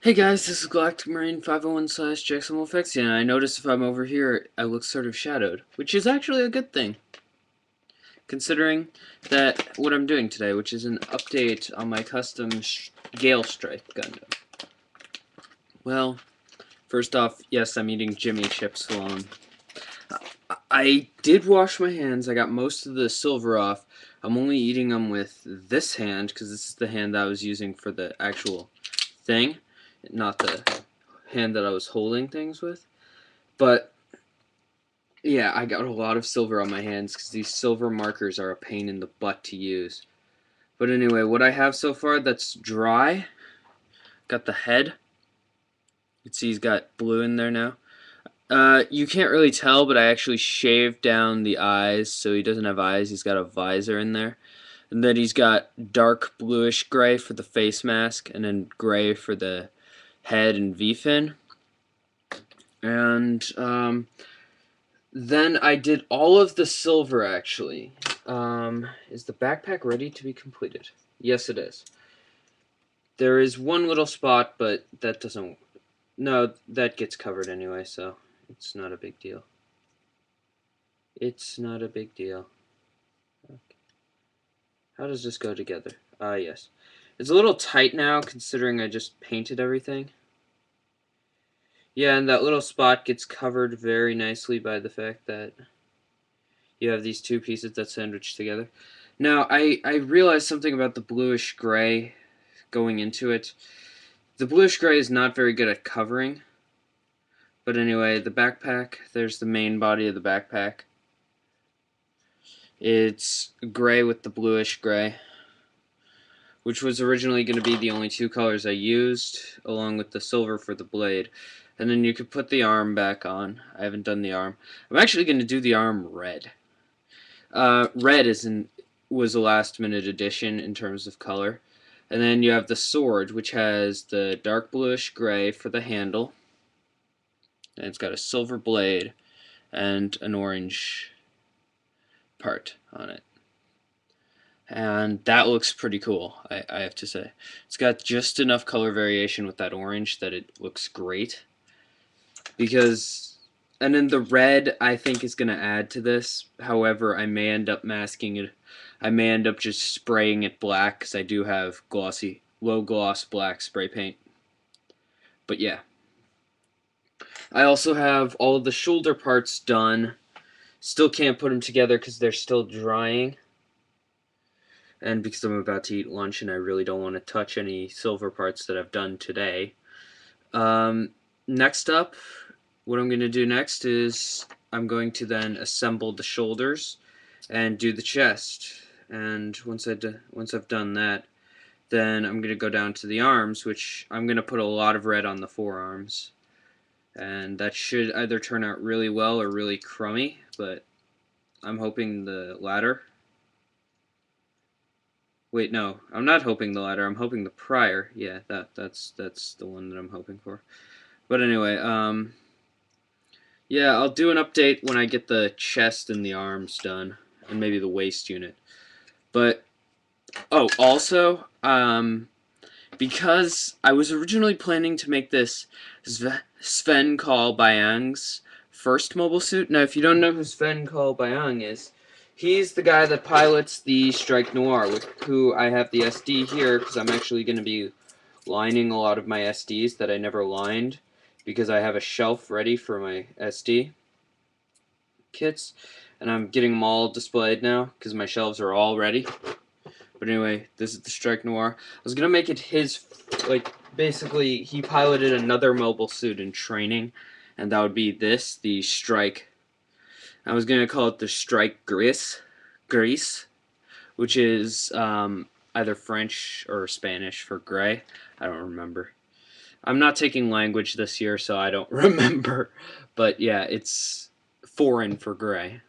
Hey guys, this is Galactic Marine 501 slash jexamwolfexia, and I notice if I'm over here, I look sort of shadowed, which is actually a good thing, considering that what I'm doing today, which is an update on my custom Gale Strike Gundam. Well, first off, yes, I'm eating Jimmy chips alone. I did wash my hands. I got most of the silver off. I'm only eating them with this hand, because this is the hand that I was using for the actual thing, not the hand that I was holding things with. But yeah, I got a lot of silver on my hands because these silver markers are a pain in the butt to use. But anyway, what I have so far that's dry, got the head. You can see he's got blue in there now. You can't really tell, but I actually shaved down the eyes so he doesn't have eyes. He's got a visor in there. And then he's got dark bluish gray for the face mask, and then gray for the head and V-fin. And then I did all of the silver, actually. Is the backpack ready to be completed? Yes, it is. There is one little spot, but that doesn't... No, that gets covered anyway, so it's not a big deal. It's not a big deal. Okay. How does this go together? Yes. It's a little tight now, considering I just painted everything. Yeah, and that little spot gets covered very nicely by the fact that you have these two pieces that sandwich together. Now, I realized something about the bluish gray going into it. The bluish gray is not very good at covering. But anyway, the backpack, there's the main body of the backpack. It's gray with the bluish gray, which was originally going to be the only two colors I used, along with the silver for the blade. And then you could put the arm back on. I haven't done the arm. I'm actually going to do the arm red. Red was a last-minute addition in terms of color. And then you have the sword, which has the dark bluish gray for the handle. And it's got a silver blade and an orange part on it. And that looks pretty cool, I have to say. It's got just enough color variation with that orange that it looks great. And then the red, I think, is going to add to this. However, I may end up masking it. I may end up just spraying it black, because I do have glossy, low-gloss black spray paint. But yeah. I also have all of the shoulder parts done. Still can't put them together because they're still drying. And because I'm about to eat lunch and I really don't want to touch any silver parts that I've done today. Next up, what I'm going to do next is I'm going to then assemble the shoulders and do the chest. And once I've done that, then I'm going to go down to the arms, which I'm going to put a lot of red on the forearms. And that should either turn out really well or really crummy, but I'm hoping the latter. Wait, no, I'm not hoping the latter. I'm hoping the prior. Yeah, that's the one that I'm hoping for. But anyway, yeah, I'll do an update when I get the chest and the arms done, and maybe the waist unit. But oh, also, because I was originally planning to make this Sven Call Bayang's first mobile suit. Now, if you don't know who Sven Call Bayang is, he's the guy that pilots the Strike Noir, with who I have the SD here, because I'm actually going to be lining a lot of my SDs that I never lined, because I have a shelf ready for my SD kits, and I'm getting them all displayed now, because my shelves are all ready. But anyway, this is the Strike Noir. I was going to make it his, like, basically, he piloted another mobile suit in training, and that would be this, the Strike. I was going to call it the Strike Gris, which is either French or Spanish for gray. I don't remember. I'm not taking language this year, so I don't remember. But yeah, it's foreign for gray,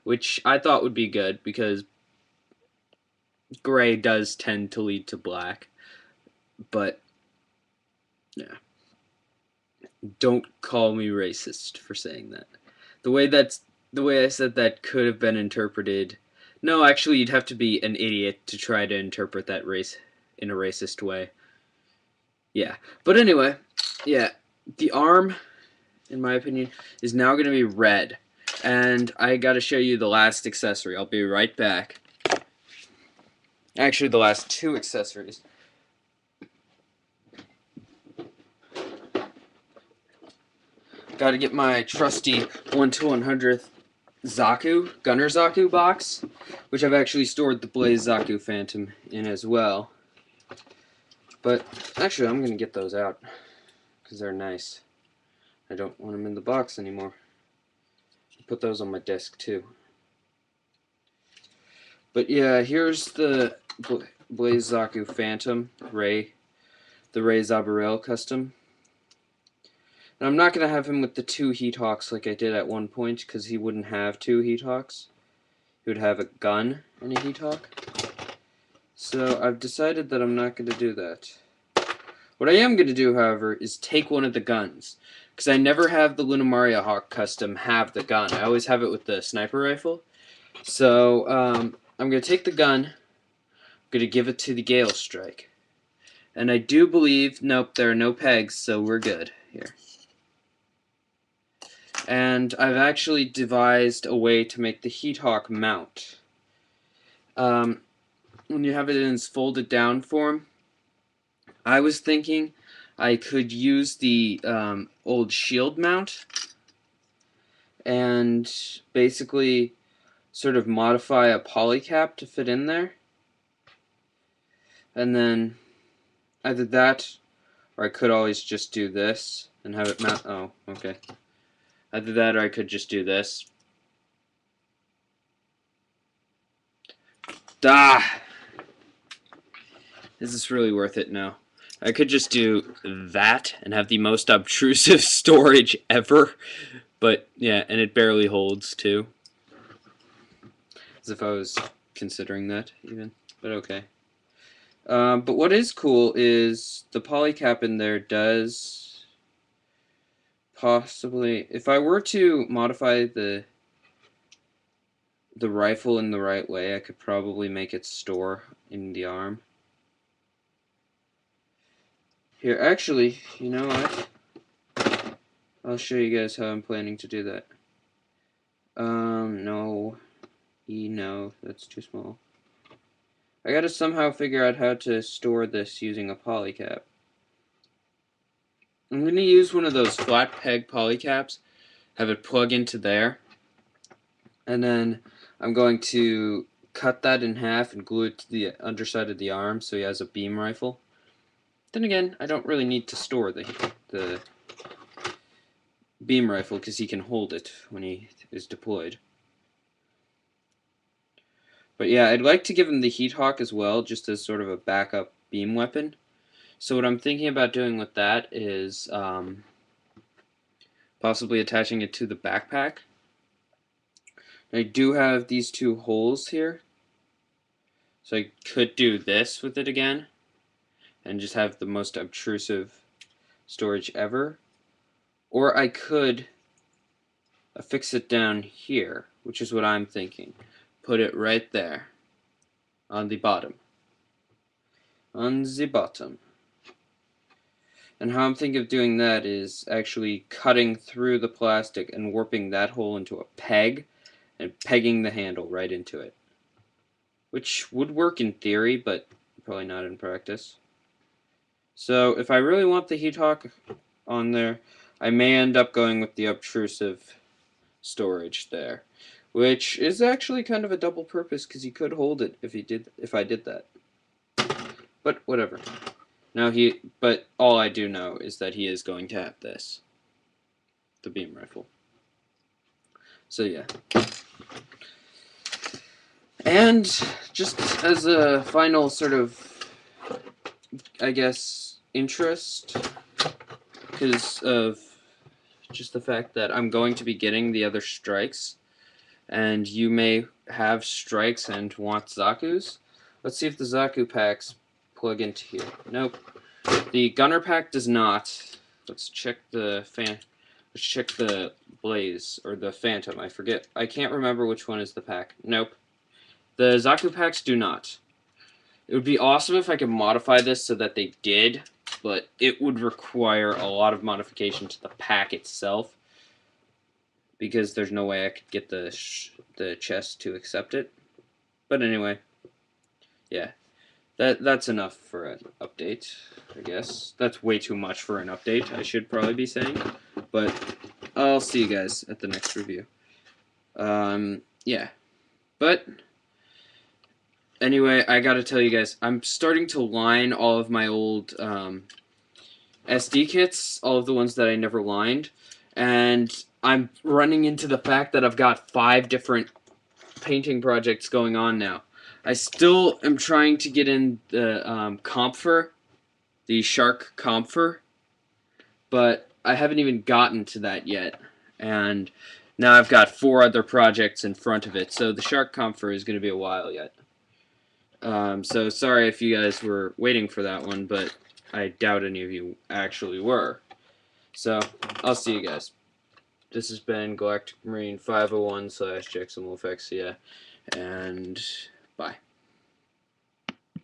which I thought would be good, because gray does tend to lead to black. But yeah, don't call me racist for saying that. The way I said that could have been interpreted. No, actually, you'd have to be an idiot to try to interpret that race in a racist way. Yeah. But anyway, yeah, the arm, in my opinion, is now going to be red. And I got to show you the last accessory. I'll be right back. Actually, the last two accessories. Got to get my trusty 1/100th Gunner Zaku box, which I've actually stored the Blaze Zaku Phantom in as well. But actually, I'm going to get those out because they're nice. I don't want them in the box anymore. I'll put those on my desk too. But yeah, here's the Blaze Zaku Phantom the Ray Zabarel custom. And I'm not going to have him with the 2 Heat Hawks like I did at one point, because he wouldn't have 2 Heat Hawks. He would have a gun and a Heat Hawk. So I've decided that I'm not going to do that. What I am going to do, however, is take one of the guns. Because I never have the Lunamaria Hawk custom have the gun. I always have it with the sniper rifle. So I'm going to take the gun. I'm going to give it to the Gale Strike. And I do believe, nope, there are no pegs, so we're good here. And I've actually devised a way to make the Heat Hawk mount. When you have it in its folded down form, I was thinking I could use the old shield mount and basically sort of modify a polycap to fit in there. And then either that, or I could always just do this and have it mount. Oh, okay. Either that, or I could just do this. Ah! Is this really worth it? No. I could just do that and have the most obtrusive storage ever. But, yeah, and it barely holds, too. As if I was considering that, even. But okay. But what is cool is the polycap in there does possibly... If I were to modify the rifle in the right way, I could probably make it store in the arm. Here, actually, you know what? I'll show you guys how I'm planning to do that. No. No, that's too small. I gotta somehow figure out how to store this using a polycap. I'm gonna use one of those flat peg polycaps, have it plug into there, and then I'm going to cut that in half and glue it to the underside of the arm so he has a beam rifle. Then again, I don't really need to store the beam rifle because he can hold it when he is deployed. But yeah, I'd like to give him the Heat Hawk as well, just as sort of a backup beam weapon. So what I'm thinking about doing with that is possibly attaching it to the backpack. I do have these 2 holes here, so I could do this with it again and just have the most obtrusive storage ever. Or I could affix it down here, which is what I'm thinking. Put it right there on the bottom. On the bottom. And how I'm thinking of doing that is actually cutting through the plastic and warping that hole into a peg and pegging the handle right into it. Which would work in theory, but probably not in practice. So if I really want the Heat Hawk on there, I may end up going with the obtrusive storage there. Which is actually kind of a double purpose because he could hold it if I did that. But whatever. But all I do know is that he is going to have this. The beam rifle. So yeah. And just as a final sort of, I guess, interest, because of just the fact that I'm going to be getting the other strikes, and you may have strikes and want Zakus. Let's see if the Zaku packs plug into here. Nope. The Gunner pack does not. Let's check the Blaze, or the Phantom. I forget. I can't remember which one is the pack. Nope. The Zaku packs do not. It would be awesome if I could modify this so that they did, but it would require a lot of modification to the pack itself, because there's no way I could get the chest to accept it. But anyway, yeah, that's enough for an update, I guess. That's way too much for an update, I should probably be saying. But I'll see you guys at the next review. Yeah. But anyway, I gotta tell you guys, I'm starting to line all of my old SD kits, all of the ones that I never lined, and I'm running into the fact that I've got 5 different painting projects going on now. I still am trying to get in the Comfer, the Shark Comfer, but I haven't even gotten to that yet, and now I've got 4 other projects in front of it, so the Shark Comfer is going to be a while yet. So sorry if you guys were waiting for that one, but I doubt any of you actually were. So, I'll see you guys. This has been Galactic Marine 501 / jexamwolfexia, and bye.